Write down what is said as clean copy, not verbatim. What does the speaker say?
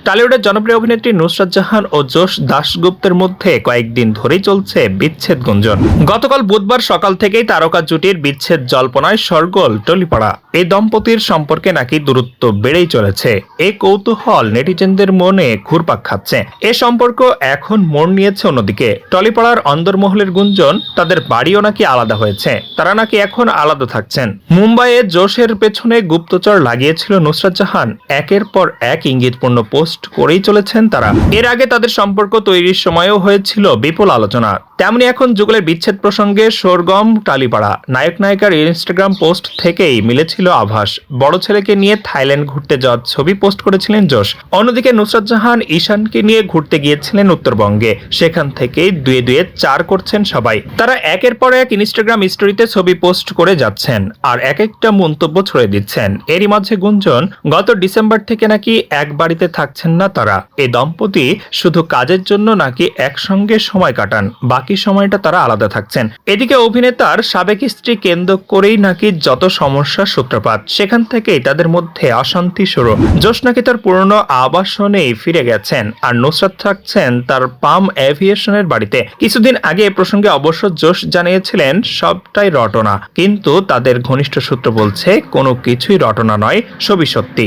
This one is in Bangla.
টলিউডের জনপ্রিয় অভিনেত্রী নুসরাত জাহান ও যশ দাশগুপ্তের মধ্যে কয়েকদিন ধরেই চলছে বিচ্ছেদ গুঞ্জন। গতকাল বুধবার সকাল থেকেই তারকা জুটির বিচ্ছেদ জল্পনায় শোরগোল টলিপাড়া। এই দম্পতির সম্পর্কে নাকি দূরত্ব বেড়েই চলেছে। এই কৌতূহল নেটিজেনদের মনে ঘুরপাক খাচ্ছে। এ সম্পর্ক এখন মোড় নিয়েছে অন্যদিকে। টলিপাড়ার অন্দরমহলের গুঞ্জন, তাদের বাড়িও নাকি আলাদা হয়েছে, তারা নাকি এখন আলাদা থাকছেন। মুম্বাইয়ে যশের পেছনে গুপ্তচর লাগিয়েছিল নুসরাত জাহান। একের পর এক ইঙ্গিতপূর্ণ পোস্ট করেই চলেছেন তারা। এর আগে তাদের সম্পর্ক তৈরির সময়ও হয়েছিল বিপুল আলোচনা। তেমনি এখন যুগলের বিচ্ছেদ প্রসঙ্গে সরগম টালিপাড়া। নায়ক নায়িকার ইনস্টাগ্রাম পোস্ট থেকেই মিলেছিল আভাস। বড় ছেলেকে নিয়ে থাইল্যান্ড ঘুরতে যাওয়ার ছবি পোস্ট করেছিলেন যশ। অন্যদিকে নুসরাত জাহান ঈশানকে নিয়ে ঘুরতে গিয়েছিলেন উত্তরবঙ্গে। সেখান থেকেই দুয়ে দুয়ে চার করছেন সবাই। তারা একের পর এক ইনস্টাগ্রাম স্টোরিতে ছবি পোস্ট করে যাচ্ছেন আর এক একটা মন্তব্য ছড়িয়ে দিচ্ছেন। এরই মাঝে গুঞ্জন, গত ডিসেম্বর থেকে নাকি এক বাড়িতে থাকছেন না তারা। এই দম্পতি শুধু কাজের জন্য নাকি একসঙ্গে সময় কাটান, বাকি সময়টা তারা আলাদা থাকছেন। এদিকে অভিনেতার সাবেক স্ত্রী কেন্দ্র করেই নাকি যত সমস্যার সূত্রপাত, সেখান থেকেই তাদের মধ্যে অশান্তি শুরু। যশ নাকি তার পুরনো আবাসনেই ফিরে গেছেন আর নুসরাত থাকছেন তার পাম এভিয়েশনের বাড়িতে। কিছুদিন আগে এ প্রসঙ্গে অবশ্য যশ জানিয়েছিলেন সবটাই রটনা, কিন্তু তাদের ঘনিষ্ঠ সূত্র বলছে কোনো কিছুই রটনা নয়, সবই সত্যি।